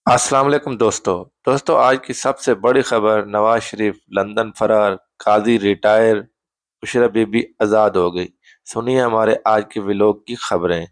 अस्सलाम वालेकुम दोस्तों आज की सबसे बड़ी खबर नवाज शरीफ लंदन फरार, काजी रिटायर, बुशरा बीबी आजाद हो गई। सुनिए हमारे आज के व्लॉग की खबरें।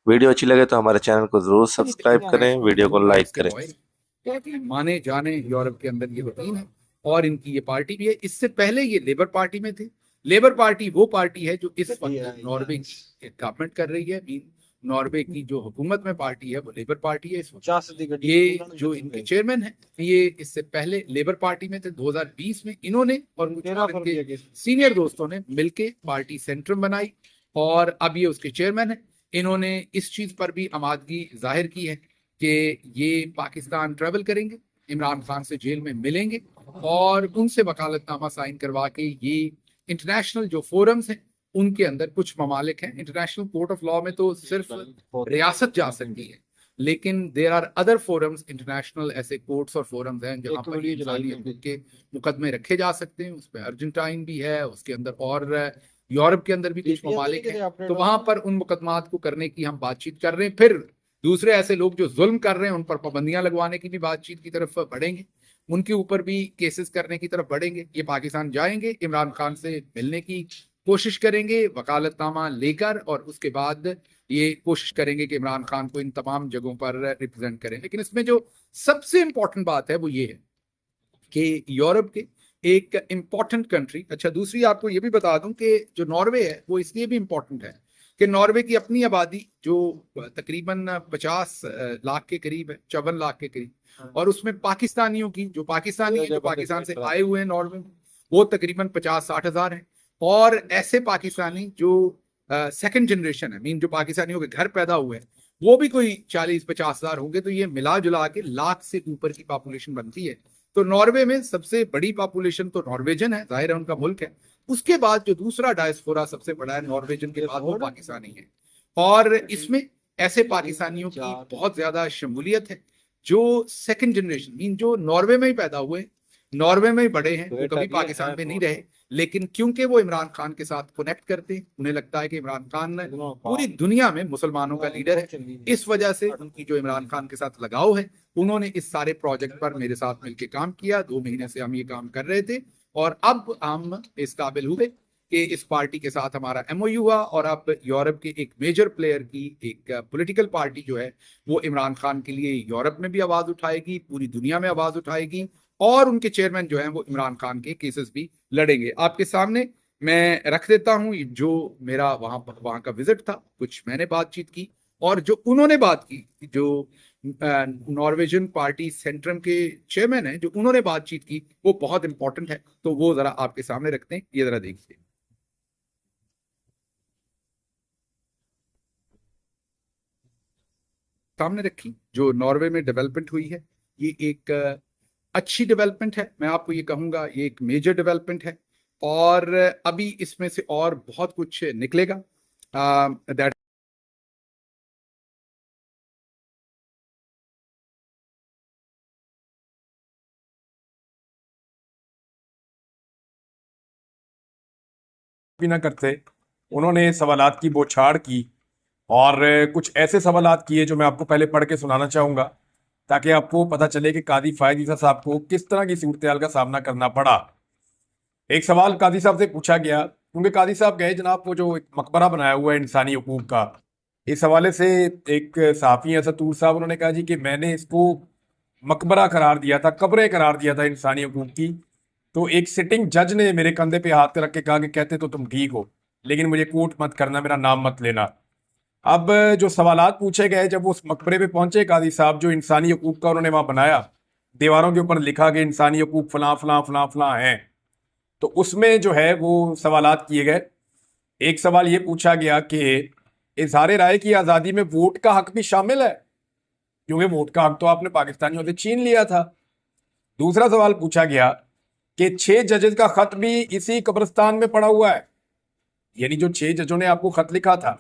वीडियो अच्छी लगे तो हमारे चैनल को जरूर सब्सक्राइब करें, वीडियो को लाइक करें। बहुत ही माने जाने यूरोप के अंदर ये रूटीन है और इनकी ये पार्टी भी है। इससे पहले ये लेबर पार्टी में थे। लेबर पार्टी वो पार्टी है जो इस वक्त नॉर्वे की गवर्नमेंट कर रही है। नॉर्वे की जो हुकूमत में पार्टी है वो लेबर पार्टी है इस वक्त। ये जो इनके चेयरमैन है ये इससे पहले लेबर पार्टी में थे। 2020 में इन्होंने और कुछ इनके सीनियर दोस्तों ने मिलके पार्टी सेंट्रम बनाई और अब ये उसके चेयरमैन है। इन्होंने इस चीज पर भी आमादगी जाहिर की है कि ये पाकिस्तान ट्रेवल करेंगे, इमरान खान से जेल में मिलेंगे और उनसे वकालतनामा साइन करवा के ये इंटरनेशनल जो फोरम्स हैं उनके अंदर कुछ ममालिक हैं। इंटरनेशनल कोर्ट ऑफ लॉ में तो सिर्फ रियासत जा सकती है, लेकिन there are other forums, international ऐसे कोर्ट्स और फोरम्स हैं जहाँ पर इंसानी के मुकदमे रखे जा सकते हैं। उस पर अर्जेंटाइन भी है, उसके अंदर और यूरोप के अंदर भी कुछ ममालिक हैं। तो वहां पर उन मुकदमात को करने की हम बातचीत कर रहे हैं। फिर दूसरे ऐसे लोग जो जुल्म कर रहे हैं उन पर पाबंदियां लगवाने की भी बातचीत की तरफ बढ़ेंगे, उनके ऊपर भी केसेस करने की तरफ बढ़ेंगे। ये पाकिस्तान जाएंगे, इमरान खान से मिलने की कोशिश करेंगे वकालतनामा लेकर और उसके बाद ये कोशिश करेंगे कि इमरान खान को इन तमाम जगहों पर रिप्रेजेंट करें। लेकिन इसमें जो सबसे इंपॉर्टेंट बात है वो ये है कि यूरोप के एक इंपॉर्टेंट कंट्री, अच्छा दूसरी आपको ये भी बता दूं कि जो नॉर्वे है वो इसलिए भी इंपॉर्टेंट है कि नॉर्वे की अपनी आबादी जो तकरीबन 50 लाख के करीब है, 54 लाख के करीब, और उसमें पाकिस्तानियों की जो पाकिस्तानी है, जो पाकिस्तान से आए हुए हैं नॉर्वे में, वो तकरीबन 50-60 हजार है। और ऐसे पाकिस्तानी जो सेकंड जनरेशन है, मीन जो पाकिस्तानियों के घर पैदा हुए हैं, वो भी कोई 40-50 हजार होंगे। तो ये मिला जुला के लाख से ऊपर की पॉपुलेशन बनती है। तो नॉर्वे में सबसे बड़ी पॉपुलेशन तो नॉर्वेजन है, जाहिर है उनका मुल्क है। उसके बाद जो दूसरा डायस्पोरा सबसे बड़ा है नॉर्वेजन के बाद, वो पाकिस्तानी है। और इसमें ऐसे पाकिस्तानियों की बहुत ज्यादा शमूलियत है जो सेकंड जनरेशन, मीन जो नॉर्वे में ही पैदा हुए, नॉर्वे में ही बड़े हैं, वो कभी पाकिस्तान में नहीं रहे, लेकिन क्योंकि वो इमरान खान के साथ कनेक्ट करते हैं, उन्हें लगता है कि इमरान खान पूरी दुनिया में मुसलमानों का लीडर है, इस वजह से उनकी जो इमरान खान के साथ लगाव है, उन्होंने इस सारे प्रोजेक्ट पर मेरे साथ मिलकर काम किया। 2 महीने से हम ये काम कर रहे थे और अब हम इस काबिल हुए कि इस पार्टी के साथ हमारा एमओयू हुआ और अब यूरोप के एक मेजर प्लेयर की एक पॉलिटिकल पार्टी जो है वो इमरान खान के लिए यूरोप में भी आवाज उठाएगी, पूरी दुनिया में आवाज उठाएगी और उनके चेयरमैन जो हैं वो इमरान खान के केसेस भी लड़ेंगे। आपके सामने मैं रख देता हूं जो मेरा वहां का विजिट था, कुछ मैंने बातचीत की और जो उन्होंने बात की, जो नॉर्वेजियन पार्टी सेंट्रम के चेयरमैन हैं, जो उन्होंने बातचीत की वो बहुत इंपॉर्टेंट है। तो वो जरा आपके सामने रखते हैं, ये जरा देखिए। सामने रखी जो नॉर्वे में डेवलपमेंट हुई है, ये एक अच्छी डेवलपमेंट है। मैं आपको ये कहूंगा ये एक मेजर डेवलपमेंट है और अभी इसमें से और बहुत कुछ निकलेगा। दैट भी ना करते। उन्होंने सवालात की बौछार की और कुछ ऐसे सवालात किए जो मैं आपको पहले पढ़ के सुनाना चाहूंगा ताकि आपको पता चले कि कादी फायद ईसा साहब को किस तरह की सूरत हाल का सामना करना पड़ा। एक सवाल कादी साहब से पूछा गया क्योंकि कादी साहब गए जनाब वो जो एक मकबरा बनाया हुआ है इंसानी हकूक का, इस हवाले से एक सहाफ़ी हैं सतूर साहब, उन्होंने कहा जी कि मैंने इसको मकबरा करार दिया था, कब्रें करार दिया था इंसानी हकूक की। तो एक सिटिंग जज ने मेरे कंधे पे हाथ रख के कहा कि कहते तो तुम ठीक हो, लेकिन मुझे कोर्ट मत करना, मेरा नाम मत लेना। अब जो सवालात पूछे गए जब वो उस मकबरे पे पहुंचे कादी साहब, जो इंसानी हकूक का उन्होंने वहां बनाया, दीवारों के ऊपर लिखा कि इंसानी हकूक फलां फलां फलां फलां हैं, तो उसमें जो है वो सवालात किए गए। एक सवाल ये पूछा गया कि इजहार राय की आज़ादी में वोट का हक भी शामिल है, क्योंकि वोट का हक तो आपने पाकिस्तानियों से छीन लिया था। दूसरा सवाल पूछा गया कि 6 जजेस का खत भी इसी कब्रिस्तान में पड़ा हुआ है, यानी जो 6 जजों ने आपको खत लिखा था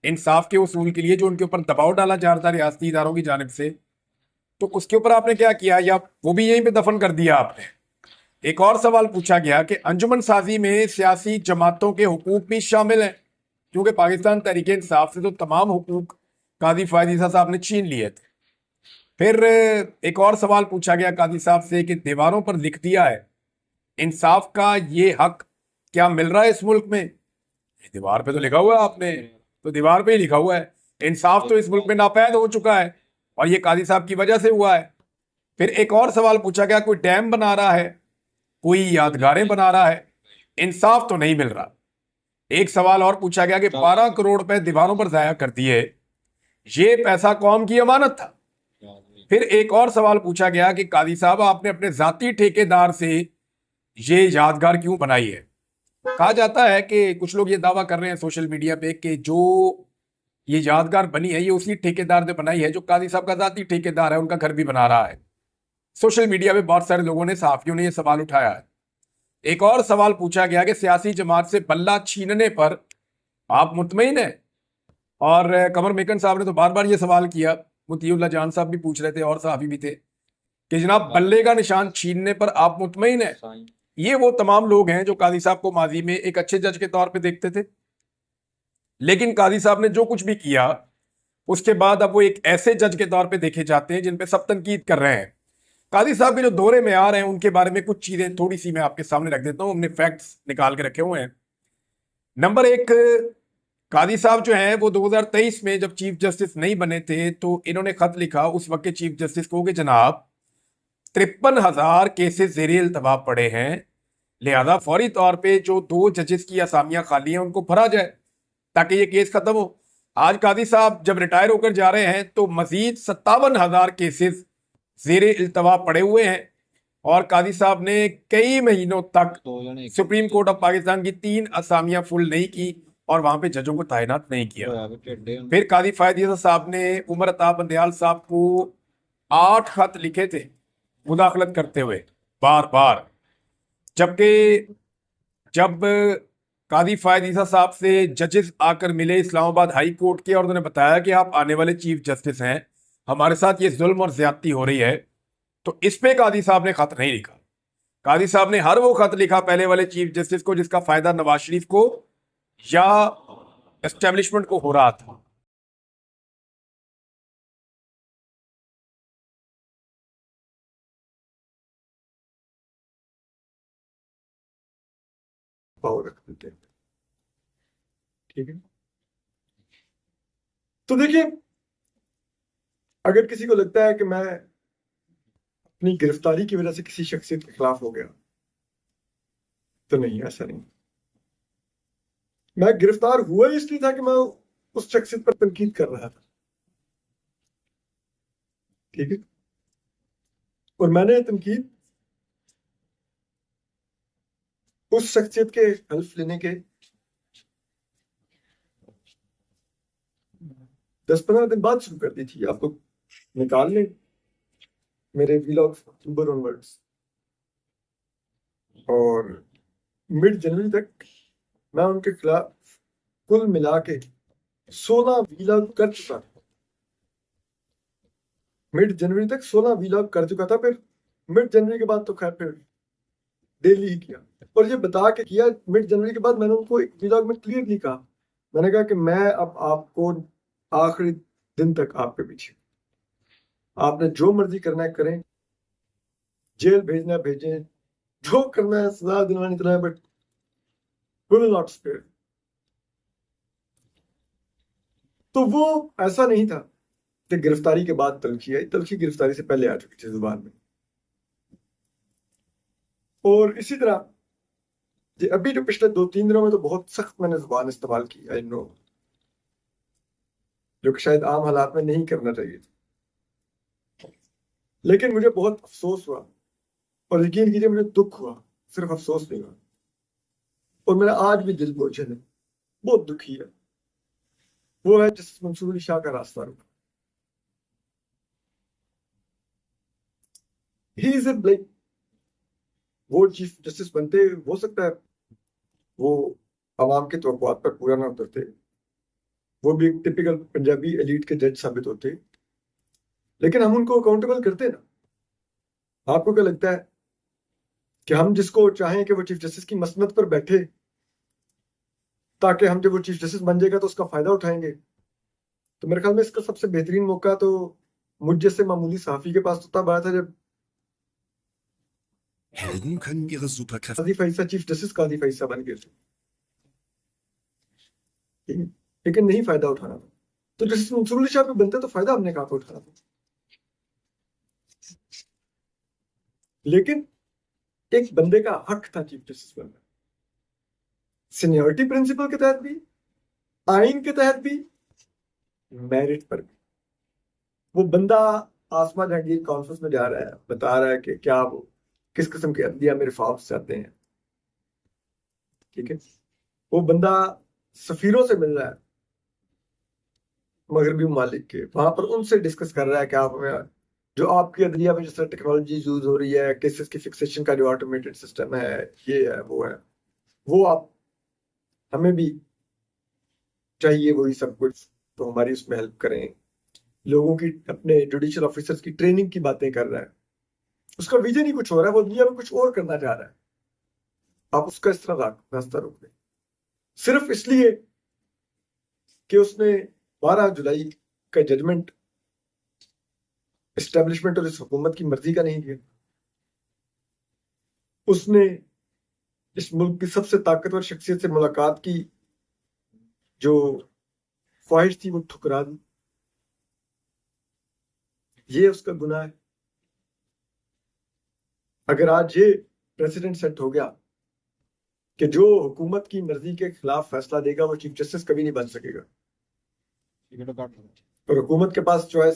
इंसाफ के उसूल के लिए, जो उनके ऊपर दबाव डाला जा रहा था रियासती इदारों की जानिब से, तो उसके ऊपर आपने क्या किया, या वो भी यहीं पे दफन कर दिया आपने। एक और सवाल पूछा गया कि अंजुमन साजी में सियासी जमातों के हुकूक भी शामिल हैं, क्योंकि पाकिस्तान तहरीक इंसाफ से तो तमाम हुकूक कादी फायद ईसा साहब ने छीन लिए थे। फिर एक और सवाल पूछा गया कादी साहब से कि दीवारों पर लिख दिया है इंसाफ का ये हक क्या मिल रहा है इस मुल्क में? दीवार पे तो लिखा हुआ है आपने, तो दीवार पे ही लिखा हुआ है इंसाफ तो इस मुल्क में नापैद हो चुका है और ये कादी साहब की वजह से हुआ है। फिर एक और सवाल पूछा गया, कोई डैम बना रहा है, कोई यादगारें बना रहा है, इंसाफ तो नहीं मिल रहा। एक सवाल और पूछा गया कि 12 करोड़ रुपए दीवारों पर जाया कर दिए, ये पैसा कौम की अमानत था। फिर एक और सवाल पूछा गया कि कादी साहब आपने अपने जाती ठेकेदार से ये यादगार क्यों बनाई है? कहा जाता है कि कुछ लोग ये दावा कर रहे हैं सोशल मीडिया पे कि जो ये यादगार बनी है ये उसी ठेकेदार ने बनाई है जो कादी साहब का जाती ठेकेदार है, उनका घर भी बना रहा है। सोशल मीडिया पे बहुत सारे लोगों ने, सहाफियों ने ये सवाल उठाया है। एक और सवाल पूछा गया कि सियासी जमात से बल्ला छीनने पर आप मुतमईन हैं? और कमर मेकन साहब ने तो बार बार ये सवाल किया, मुतीउल्लाह जान साहब भी पूछ रहे थे और सहाफी भी थे कि जनाब बल्ले का निशान छीनने पर आप मुतमईन हैं? ये वो तमाम लोग हैं जो कादी साहब को माजी में एक अच्छे जज के तौर पे देखते थे, लेकिन कादी साहब ने जो कुछ भी किया उसके बाद अब वो एक ऐसे जज के तौर पे देखे जाते हैं जिन पे सब तनकीद कर रहे हैं। कादी साहब के जो दौरे में आ रहे हैं उनके बारे में कुछ चीजें थोड़ी सी मैं आपके सामने रख देता हूं, हमने फैक्ट्स निकाल के रखे हुए हैं। नंबर एक, कादी साहब जो हैं वो 2023 में जब चीफ जस्टिस नहीं बने थे तो इन्होंने खत लिखा उस वक्त के चीफ जस्टिस को कि जनाब 53,000 केसेस ज़ेरे इल्तवा पड़े हैं, लिहाजा फौरी तौर पे जो 2 जजेस की असामियां खाली हैं उनको भरा जाए ताकि ये केस खत्म हो। आज कादी साहब जब रिटायर होकर जा रहे हैं तो मजीद 57,000 केसेस ज़ेरे इल्तवा पड़े हुए हैं और कादी साहब ने कई महीनों तक सुप्रीम कोर्ट ऑफ पाकिस्तान की 3 असामियां फुल नहीं की और वहां पे जजों को तैनात नहीं किया। फिर कादी फायद ईसा साहब ने उमर अता बंदयाल साहब को 8 खत लिखे थे मुदाखलत करते हुए बार बार, जबकि जब कादी फायद ईसा साहब से जजेस आकर मिले इस्लामाबाद हाई कोर्ट के और उन्होंने बताया कि आप आने वाले चीफ जस्टिस हैं, हमारे साथ ये जुल्म और ज्यादती हो रही है, तो इस पे कादी साहब ने खत नहीं लिखा। कादी साहब ने हर वो खत लिखा पहले वाले चीफ जस्टिस को जिसका फायदा नवाज शरीफ को या एस्टेब्लिशमेंट को हो रहा था। पावर रख देते हैं, ठीक है। तो देखिए, अगर किसी को लगता है कि मैं अपनी गिरफ्तारी की वजह से किसी शख्सियत के खिलाफ हो गया, तो नहीं, ऐसा नहीं। मैं गिरफ्तार हुआ इसलिए था कि मैं उस शख्सियत पर तनकीद कर रहा था, ठीक है। और मैंने तनकीद उस शख्सियत के हेल्प लेने के 10-15 दिन बाद शुरू कर दी थी। आप लोग निकाल लें मेरे व्लॉग्स अक्टूबर ऑनवर्ड्स, और मिड जनवरी तक मैं उनके खिलाफ कुल मिला के 16 व्लॉग कर चुका था। मिड जनवरी तक 16 व्लॉग कर चुका था। फिर मिड जनवरी के बाद तो खैर फिर डेली ही किया, और ये बता के किया। मिड जनवरी के बाद मैंने उनको एक व्लॉग में क्लियरली कहा, मैंने कहा कि मैं अब आपको आखिरी दिन तक आपके पीछे, आपने जो मर्जी करना है करें, जेल भेजना है भेजें, जो करना है सजा दिलवानी दिलाएं, बट विल नॉट स्पेयर। तो वो ऐसा नहीं था कि गिरफ्तारी के बाद तलखी आई, तलखी गिरफ्तारी से पहले आ चुकी थी जुबान में। और इसी तरह अभी जो पिछले 2-3 दिनों में तो बहुत सख्त मैंने जुबान इस्तेमाल की, आई नो, जो कि शायद आम हालात में नहीं करना चाहिए था, लेकिन मुझे बहुत अफसोस हुआ, और यकीन कीजिए मुझे दुख हुआ, सिर्फ अफसोस नहीं हुआ। और मेरा आज भी दिल बोझल है, बहुत दुखी है। वो है जस्टिस मंसूर अली शाह का रास्ता रुका। He is a blame. वो चीफ जस्टिस बनते, हो सकता है वो आवाम के तवक्कुआत पर पूरा ना उतरते, वो भी एक टिपिकल पंजाबी एलीट के जज साबित होते, लेकिन हम उनको अकाउंटेबल करते ना। आपको क्या लगता है कि हम जिसको चाहें कि वो चीफ जस्टिस की मसनद पर बैठे, ताकि हम जब वो चीफ जस्टिस बन जाएगा तो उसका फायदा उठाएंगे? तो मेरे ख्याल में इसका सबसे बेहतरीन मौका तो मुझ जैसे मामूली सहाफी के पास तो तब आया था जब Helden können ihre Superkräfte काजी फैसला चीफ जस्टिस काजी फैसला बन गए थे, लेकिन नहीं फायदा उठाना था। तो जस्टिस मंसूर अली शाह भी बनते तो फायदा हमने कहा था उठाना था, लेकिन एक बंदे का हक था चीफ जस्टिस बनना, सीनियरिटी प्रिंसिपल के तहत भी, आइन के तहत भी, मेरिट पर भी। वो बंदा आसमा जहांगीर कॉन्फ्रेंस में जा रहा है, बता रहा है कि क्या वो किस किस्म के अदलिया में रिफॉर्म्स चाहते हैं, ठीक है। वो बंदा सफीरों से मिल रहा है मगरबी ममालिक के, वहां पर उनसे डिस्कस कर रहा है कि आप हमें जो आपकी अदलिया में जिस तरह टेक्नोलॉजी यूज हो रही है, केसेस की फिक्सेशन का जो ऑटोमेटेड सिस्टम है, ये है वो है, वो आप हमें भी चाहिए वही सब कुछ, तो हमारी उसमें हेल्प करें। लोगों की, अपने जुडिशियल ऑफिसर्स की ट्रेनिंग की बातें कर रहा है। उसका विजन ही कुछ हो रहा है, वो दुनिया में कुछ और करना चाह रहा है। आप उसका इस तरह रास्ता रोक दें सिर्फ इसलिए कि उसने 12 जुलाई का जजमेंट एस्टेब्लिशमेंट और इस हुकूमत की मर्जी का नहीं दिया। उसने इस मुल्क की सबसे ताकतवर शख्सियत से मुलाकात की जो ख्वाहिश थी वो ठुकरा दी। ये उसका गुनाह है। अगर आज ये प्रेसिडेंट सेट हो गया कि जो हुकूमत की मर्जी के खिलाफ फैसला देगा वो चीफ जस्टिस कभी नहीं बन सकेगा, और हुकूमत के पास चॉइस